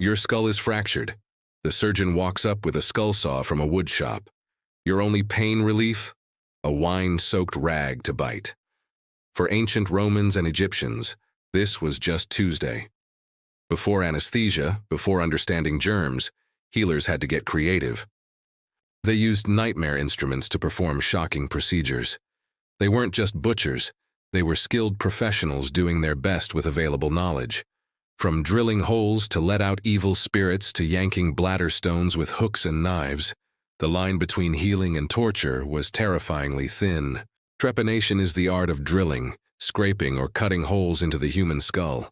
Your skull is fractured. The surgeon walks up with a skull saw from a wood shop. Your only pain relief? A wine-soaked rag to bite. For ancient Romans and Egyptians, this was just Tuesday. Before anesthesia, before understanding germs, healers had to get creative. They used nightmare instruments to perform shocking procedures. They weren't just butchers, they were skilled professionals doing their best with available knowledge. From drilling holes to let out evil spirits to yanking bladder stones with hooks and knives, the line between healing and torture was terrifyingly thin. Trepanation is the art of drilling, scraping, or cutting holes into the human skull.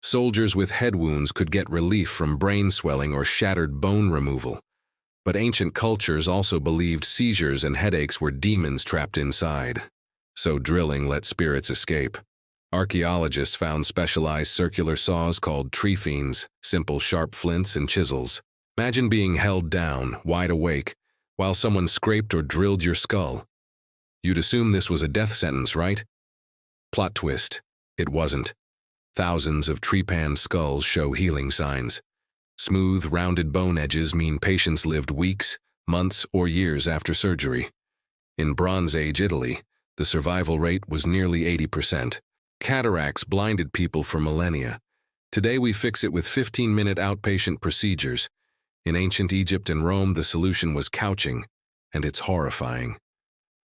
Soldiers with head wounds could get relief from brain swelling or shattered bone removal. But ancient cultures also believed seizures and headaches were demons trapped inside. So drilling let spirits escape. Archaeologists found specialized circular saws called trepanation, simple sharp flints and chisels. Imagine being held down, wide awake, while someone scraped or drilled your skull. You'd assume this was a death sentence, right? Plot twist: it wasn't. Thousands of trepanned skulls show healing signs. Smooth, rounded bone edges mean patients lived weeks, months, or years after surgery. In Bronze Age Italy, the survival rate was nearly 80%. Cataracts blinded people for millennia. Today we fix it with 15-minute outpatient procedures. In ancient Egypt and Rome, the solution was couching, and it's horrifying.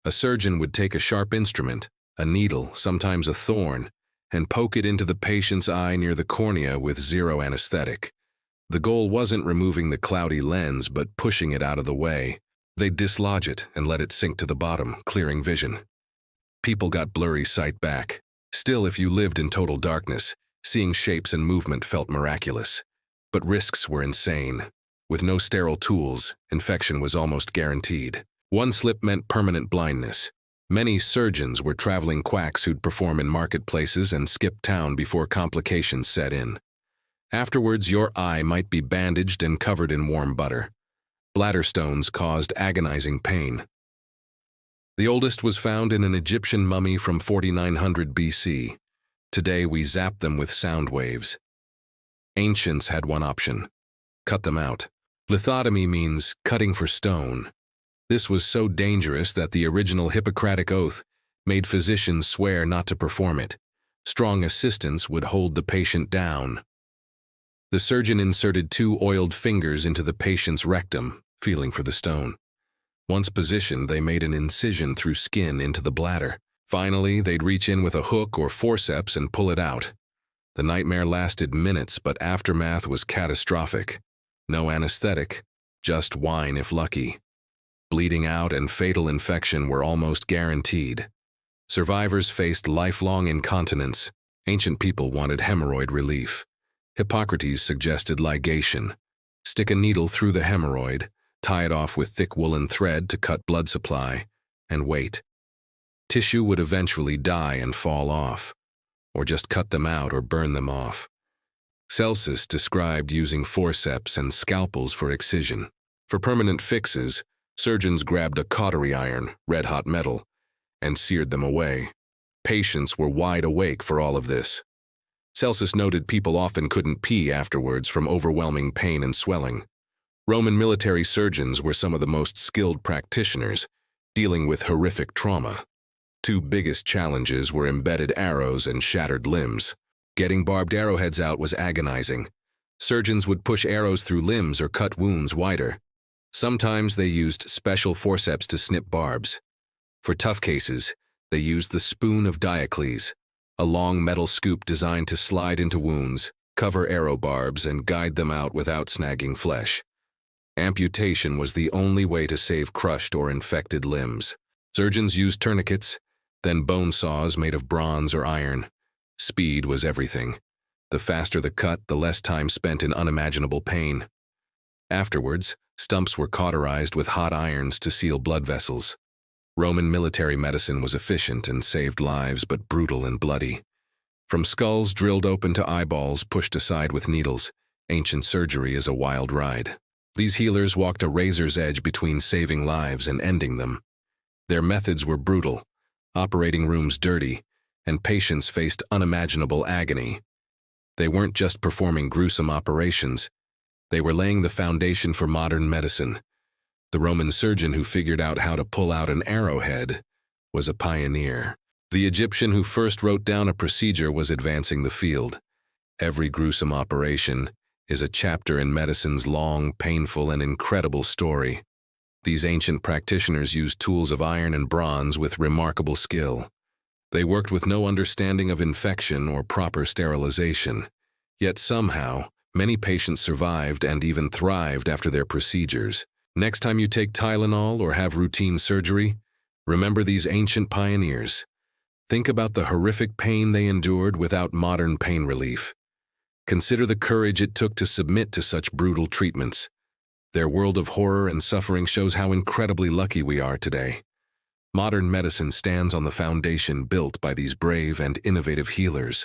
A surgeon would take a sharp instrument, a needle, sometimes a thorn, and poke it into the patient's eye near the cornea with zero anesthetic. The goal wasn't removing the cloudy lens, but pushing it out of the way. They'd dislodge it and let it sink to the bottom, clearing vision. People got blurry sight back. Still, if you lived in total darkness, seeing shapes and movement felt miraculous. But risks were insane. With no sterile tools, infection was almost guaranteed. One slip meant permanent blindness. Many surgeons were traveling quacks who'd perform in marketplaces and skip town before complications set in. Afterwards, your eye might be bandaged and covered in warm butter. Bladder stones caused agonizing pain. The oldest was found in an Egyptian mummy from 4900 BC. Today we zap them with sound waves. Ancients had one option: cut them out. Lithotomy means cutting for stone. This was so dangerous that the original Hippocratic Oath made physicians swear not to perform it. Strong assistants would hold the patient down. The surgeon inserted 2 oiled fingers into the patient's rectum, feeling for the stone. Once positioned, they made an incision through skin into the bladder. Finally, they'd reach in with a hook or forceps and pull it out. The nightmare lasted minutes, but aftermath was catastrophic. No anesthetic, just wine if lucky. Bleeding out and fatal infection were almost guaranteed. Survivors faced lifelong incontinence. Ancient people wanted hemorrhoid relief. Hippocrates suggested ligation. Stick a needle through the hemorrhoid, tie it off with thick woolen thread to cut blood supply, and wait. Tissue would eventually die and fall off, or just cut them out or burn them off. Celsus described using forceps and scalpels for excision. For permanent fixes, surgeons grabbed a cautery iron, red-hot metal, and seared them away. Patients were wide awake for all of this. Celsus noted people often couldn't pee afterwards from overwhelming pain and swelling. Roman military surgeons were some of the most skilled practitioners, dealing with horrific trauma. 2 biggest challenges were embedded arrows and shattered limbs. Getting barbed arrowheads out was agonizing. Surgeons would push arrows through limbs or cut wounds wider. Sometimes they used special forceps to snip barbs. For tough cases, they used the spoon of Diocles, a long metal scoop designed to slide into wounds, cover arrow barbs, and guide them out without snagging flesh. Amputation was the only way to save crushed or infected limbs. Surgeons used tourniquets, then bone saws made of bronze or iron. Speed was everything. The faster the cut, the less time spent in unimaginable pain. Afterwards, stumps were cauterized with hot irons to seal blood vessels. Roman military medicine was efficient and saved lives, but brutal and bloody. From skulls drilled open to eyeballs pushed aside with needles, ancient surgery is a wild ride. These healers walked a razor's edge between saving lives and ending them. Their methods were brutal, operating rooms dirty, and patients faced unimaginable agony. They weren't just performing gruesome operations, They were laying the foundation for modern medicine. The Roman surgeon who figured out how to pull out an arrowhead was a pioneer. The Egyptian who first wrote down a procedure was advancing the field. Every gruesome operation is a chapter in medicine's long, painful, and incredible story. These ancient practitioners used tools of iron and bronze with remarkable skill. They worked with no understanding of infection or proper sterilization. Yet somehow, many patients survived and even thrived after their procedures. Next time you take Tylenol or have routine surgery, remember these ancient pioneers. Think about the horrific pain they endured without modern pain relief. Consider the courage it took to submit to such brutal treatments. Their world of horror and suffering shows how incredibly lucky we are today. Modern medicine stands on the foundation built by these brave and innovative healers.